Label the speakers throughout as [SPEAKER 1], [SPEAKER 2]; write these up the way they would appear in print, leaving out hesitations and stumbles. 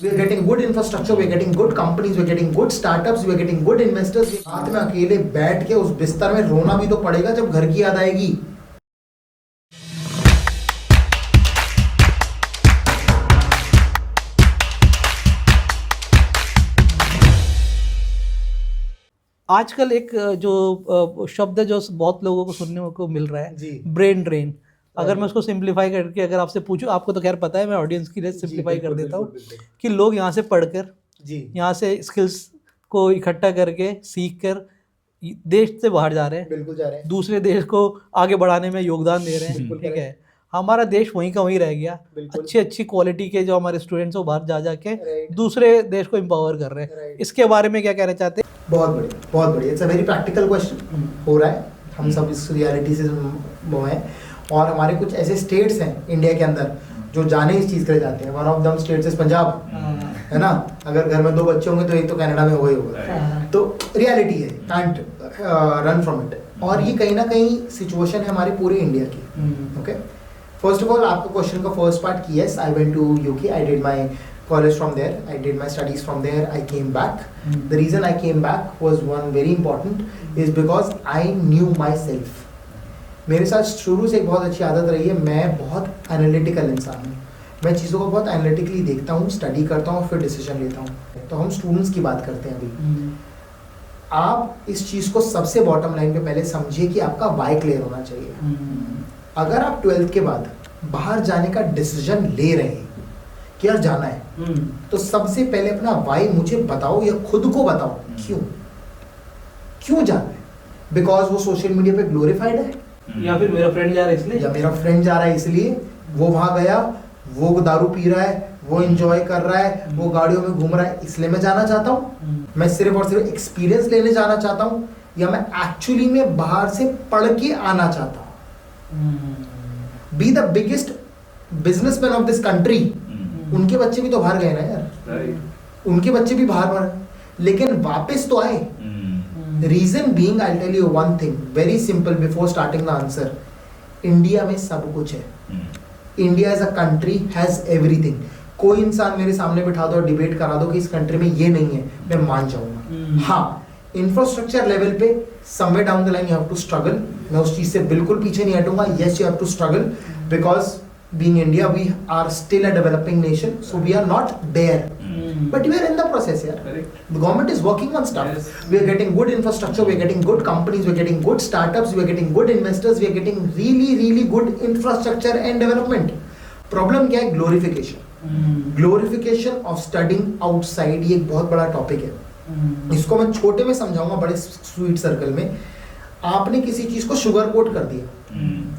[SPEAKER 1] We are getting good infrastructure, we are getting good companies, we are getting good startups, we are getting good investors. रात में अकेले बैठ के उस बिस्तर में रोना भी तो पड़ेगा जब घर की याद आएगी।
[SPEAKER 2] आजकल एक जो शब्द है जो बहुत लोगों को सुनने को मिल रहा
[SPEAKER 1] जी।
[SPEAKER 2] है, ब्रेन ड्रेन। अगर मैं उसको सिंप्लीफाई करके अगर आपसे पूछूं, आपको तो खैर पता है, मैं ऑडियंस के लिए सिंप्लीफाई कर देता हूँ कि लोग यहाँ से पढ़कर,
[SPEAKER 1] जी,
[SPEAKER 2] यहाँ से स्किल्स को इकट्ठा करके सीख कर देश से बाहर जा रहे हैं,
[SPEAKER 1] बिल्कुल जा रहे हैं।
[SPEAKER 2] दूसरे देश को आगे बढ़ाने में योगदान दे रहे हैं।
[SPEAKER 1] बिल्कुल
[SPEAKER 2] ठीक
[SPEAKER 1] करें।
[SPEAKER 2] है, हमारा देश वहीं का वहीं रह गया।
[SPEAKER 1] बिल्कुल।
[SPEAKER 2] अच्छी क्वालिटी के जो हमारे स्टूडेंट्स हो बाहर जा के
[SPEAKER 1] Right.
[SPEAKER 2] दूसरे देश को एम्पावर कर रहे हैं।
[SPEAKER 1] Right.
[SPEAKER 2] इसके बारे में क्या कहना चाहते हैं?
[SPEAKER 1] बहुत बढ़िया, बहुत बढ़िया। It's a very practical question हो रहा है। हम सब इस रियलिटी से वो हैं और हमारे कुछ ऐसे स्टेट्स हैं इंडिया के अंदर जो जाने इस चीज़ के लिए जाते हैं। One of them states is Punjab, है ना। अगर घर में 2 बच्चे होंगे तो एक तो कनाडा में होगा ही होगा। तो रियलिटी है, कांट रन फ्रॉम इट। और ये कहीं ना कहीं सिचुएशन है हमारे पूरे इंडिया की। ओके, फर्स्ट ऑफ ऑल आपका क्वेश्चन का फर्स्ट पार्ट की, yes I went to UK, I did my college from there, I did my studies from there, I came back. The reason I came back was one very important is because I knew myself. मेरे साथ शुरू से एक बहुत अच्छी आदत रही है, मैं बहुत एनालिटिकल इंसान हूँ। मैं चीज़ों को बहुत एनालिटिकली देखता हूँ, स्टडी करता हूँ, फिर डिसीजन लेता हूँ। तो हम स्टूडेंट्स की बात करते हैं अभी। आप इस चीज़ को सबसे बॉटम लाइन पे पहले समझिए कि आपका वाई क्लियर होना चाहिए। अगर आप 12th के बाद बाहर जाने का डिसीजन ले रहे हैं कि यार जाना है, तो सबसे पहले अपना वाई मुझे बताओ या खुद को बताओ, क्यों जाना है। बिकॉज वो सोशल मीडिया पे ग्लोरीफाइड है,
[SPEAKER 2] या फिर मेरा फ्रेंड जा रहा है इसलिए,
[SPEAKER 1] या मेरा फ्रेंड जा रहा है इसलिए, वो वहां गया, वो दारू पी रहा है, वो एंजॉय कर रहा है, वो गाड़ियों में घूम रहा है, इसलिए मैं जाना चाहता हूँ। मैं सिर्फ और सिर्फ एक्सपीरियंस लेने जाना चाहता हूँ, या मैं एक्चुअली में बाहर से पढ़ के आना चाहता हूँ। Be the biggest businessman of this country, उनके बच्चे भी तो बाहर गए ना यार, उनके बच्चे भी बाहर, लेकिन वापस तो आए। Reason being, I tell you one thing very simple before starting the answer. India में सब कुछ है। India as a country has everything. कोई इंसान मेरे सामने बिठा दो और डिबेट करा दो कि इस कंट्री में ये नहीं है, मैं मान जाऊंगा। हाँ, इंफ्रास्ट्रक्चर लेवल पे somewhere down the line you have to struggle. मैं उस चीज से बिल्कुल पीछे नहीं हटूंगा। Yes, you have to struggle because being India, we are still a developing nation, so we are not there. But we are in the process here.
[SPEAKER 3] Correct.
[SPEAKER 1] The government is working on stuff.
[SPEAKER 3] Yes.
[SPEAKER 1] We are getting good infrastructure, we are getting good companies, we are getting good startups, we are getting good investors, we are getting really good infrastructure and development. Problem क्या है? Glorification. Glorification of studying outside, ये एक बहुत बड़ा topic है। इसको मैं छोटे में समझाऊंगा, बड़े स्वीट सर्कल में। आपने किसी चीज को शुगर कोट कर दिया,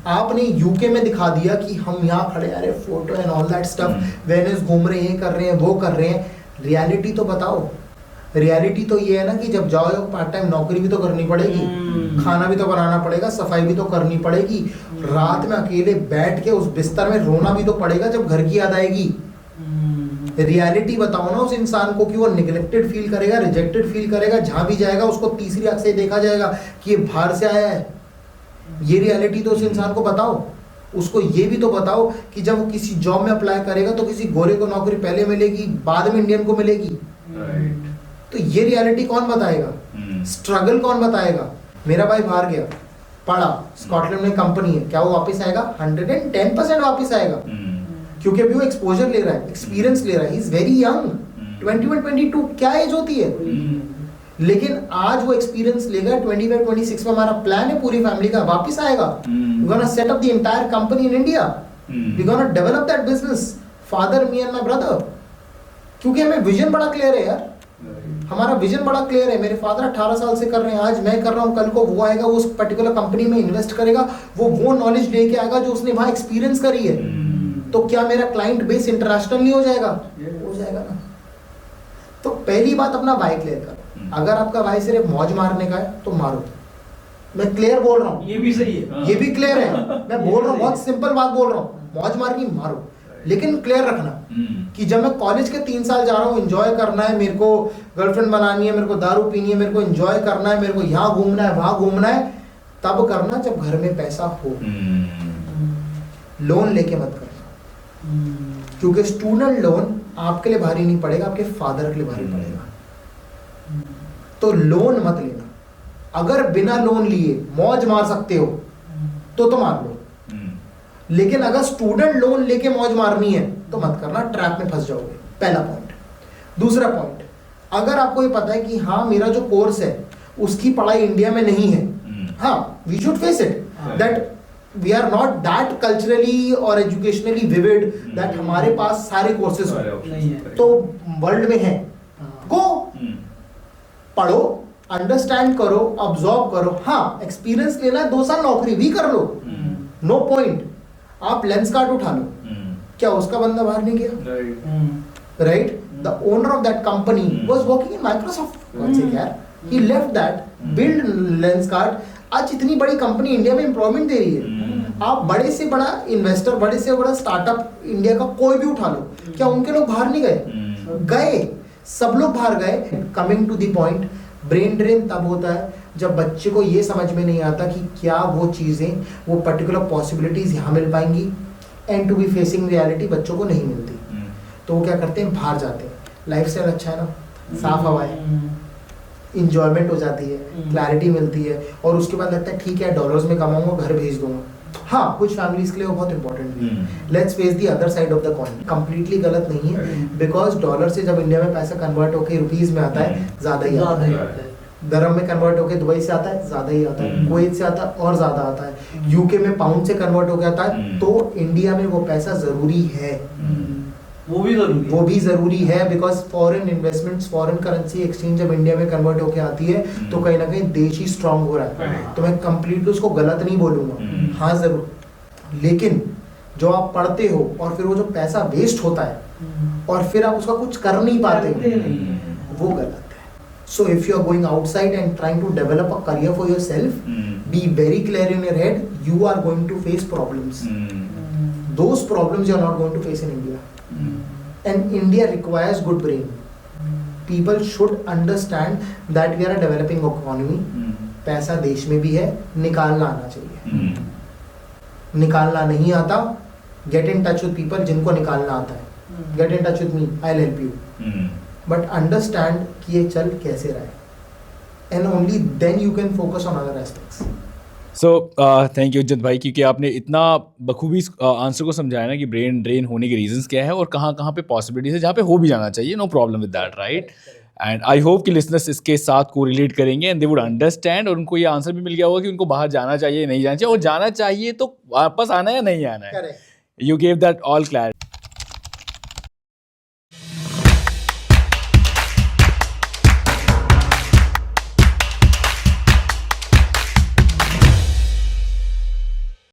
[SPEAKER 1] आपने यूके में दिखा दिया कि हम यहाँ खड़े, अरे photo and all that stuff, Venice घूम रहे हैं, कर रहे हैं, वो कर रहे हैं। रियलिटी तो बताओ। रियलिटी तो ये है ना कि जब जाओ पार्ट टाइम नौकरी भी तो करनी पड़ेगी, खाना भी तो बनाना पड़ेगा, सफाई भी तो करनी पड़ेगी, रात में अकेले बैठ के उस बिस्तर में रोना भी तो पड़ेगा जब घर की याद आएगी। रियलिटी बताओ ना उस इंसान को कि वो निगलेक्टेड फील करेगा, रिजेक्टेड फील करेगा, जहां भी जाएगा उसको तीसरी आंख से देखा जाएगा कि ये बाहर से आया है। ये रियलिटी तो उस इंसान को बताओ। उसको ये भी तो बताओ कि जब वो किसी जॉब में अप्लाई करेगा तो किसी गोरे को नौकरी पहले मिलेगी, बाद में इंडियन को मिलेगी। तो ये रियलिटी कौन बताएगा? स्ट्रगल कौन बताएगा? मेरा भाई बाहर गया, पढ़ा, स्कॉटलैंड में कंपनी है, क्या वो वापस आएगा? 110% वापस आएगा, क्योंकि अभी वो एक्सपोजर ले रहा है, एक्सपीरियंस ले रहा है। ही इज वेरी यंग, 21-22 क्या एज होती है, लेकिन आज वो एक्सपीरियंस लेगा। 25-26 में हमारा प्लान है पूरी फैमिली का, वापस आएगा। We gonna set up the entire company in India, we gonna develop that business, father, me and my brother. क्योंकि हमें विजन बड़ा क्लियर है यार, हमारा विजन बड़ा क्लियर है। मेरे फादर 18 साल से कर रहे हैं, आज मैं कर रहा हूँ, कल को वो आएगा, वो उस पर्टिकुलर कंपनी में इन्वेस्ट करेगा, वो नॉलेज लेके आएगा जो उसने वहां एक्सपीरियंस करी है। तो क्या मेरा क्लाइंट बेस इंटरनेशनल नहीं हो जाएगा? हो जाएगा ना। तो पहली बात अपना वाई क्लियर करो। अगर आपका वाई सिर्फ मौज मारने का है तो मारो। मैं क्लियर बोल रहा हूँ,
[SPEAKER 2] ये भी सही है,
[SPEAKER 1] ये भी क्लियर है। मैं बोल रहा हूँ, बहुत सिंपल बात बोल रहा हूँ, मौज मारनी मारो, लेकिन क्लियर रखना कि जब मैं कॉलेज के 3 साल जा रहा हूँ, एंजॉय करना है, मेरे को गर्लफ्रेंड बनानी है, मेरे को दारू पीनी है, मेरे को एंजॉय करना है, मेरे को यहाँ घूमना है, वहां घूमना है, तब करना जब घर में पैसा हो। लोन लेके मत करना, क्योंकि स्टूडेंट लोन आपके लिए भारी नहीं पड़ेगा, आपके फादर के लिए भारी पड़ेगा। तो लोन मत लेना। अगर बिना लोन लिए मौज मार सकते हो तो मार लो, लेकिन अगर स्टूडेंट लोन लेके मौज मारनी है तो मत करना, ट्रैप में फंस जाओगे। पहला पॉइंट। दूसरा पॉइंट, अगर आपको ये पता है कि हाँ मेरा जो कोर्स है उसकी पढ़ाई इंडिया में नहीं है, हाँ we should face it that we are not that culturally और एजुकेशनली विविड दैट हमारे पास सारे कोर्सेज हो, तो वर्ल्ड में है, गो पढ़ो, अंडरस्टैंड करो, ऑब्जॉर्व करो। हाँ एक्सपीरियंस लेना है, 2 साल नौकरी भी कर लो, नो पॉइंट। आप लेंस कार्ड उठा लो, क्या उसका बंदा बाहर नहीं गया? Right? The owner of that company was working in Microsoft, यार he left that, build Lenskart. आज इतनी बड़ी कंपनी इंडिया में एम्प्लॉयमेंट दे रही है। आप बड़े से बड़ा इन्वेस्टर, बड़े से बड़ा स्टार्टअप इंडिया का कोई भी उठा लो, क्या उनके लोग बाहर नहीं गए? गए, सब लोग बाहर गए। Coming to the point, brain drain तब होता है जब बच्चे को ये समझ में नहीं आता कि क्या वो चीज़ें, वो पर्टिकुलर पॉसिबिलिटीज़ यहाँ मिल पाएंगी, and to be facing reality बच्चों को नहीं मिलती। तो वो क्या करते हैं, बाहर जाते हैं। लाइफस्टाइल अच्छा है ना, साफ हवा है, इंजॉयमेंट हो जाती है, क्लैरिटी मिलती है, और उसके बाद लगता है ठीक है डॉलर्स में कमाऊंगा, घर भेज दूंगा। हाँ कुछ फैमिलीज के लिए वो बहुत इंपॉर्टेंट भी है। Let's face the other side of the coin, completely गलत नहीं है, बिकॉज डॉलर से जब इंडिया में पैसा कन्वर्ट होकर रुपीज में आता है ज्यादा ही आता है, दरम में कन्वर्ट होकर दुबई से आता है ज्यादा ही आता है, कुवैत से आता है और ज्यादा आता है, यूके में पाउंड से कन्वर्ट हो आता है, तो इंडिया में वो पैसा जरूरी है, वो भी जरूरी है, because foreign investments, foreign currency exchange जब इंडिया में कन्वर्ट होकर आती है तो कहीं ना कहीं देश ही स्ट्रांग हो रहा है। तो मैं कंप्लीटली उसको गलत नहीं बोलूंगा, हाँ जरूर, लेकिन जो आप पढ़ते हो और फिर वो जो पैसा वेस्ट होता है और फिर आप उसका कुछ कर नहीं पाते वो गलत है। So if you are going outside and trying to develop a career for yourself, be very clear in your head, you are going to face problems. Those problems you are not going to face in India. And India requires good brain. People should understand that we are a developing economy. पैसा देश में भी है, निकालना आना चाहिए। निकालना नहीं आता, get in touch with people जिनको निकालना आता है। Get in touch with me, I'll help you. But understand कि ये चल कैसे रहा है, and only then you can focus on other aspects.
[SPEAKER 3] So thank you Ujjat भाई, क्योंकि आपने इतना बखूबी आंसर को समझाया ना कि ब्रेन ड्रेन होने के रीजंस क्या है और कहाँ कहाँ पे पॉसिबिलिटीज है जहाँ पे हो भी जाना चाहिए, no problem with that, right? And I hope कि लिसनर्स इसके साथ को रिलेट करेंगे एंड दे वुड अंडरस्टैंड, और उनको ये आंसर भी मिल गया होगा कि उनको बाहर जाना चाहिए नहीं जाना चाहिए, और जाना चाहिए तो वापस आना है या नहीं आना है। You gave that all clarity.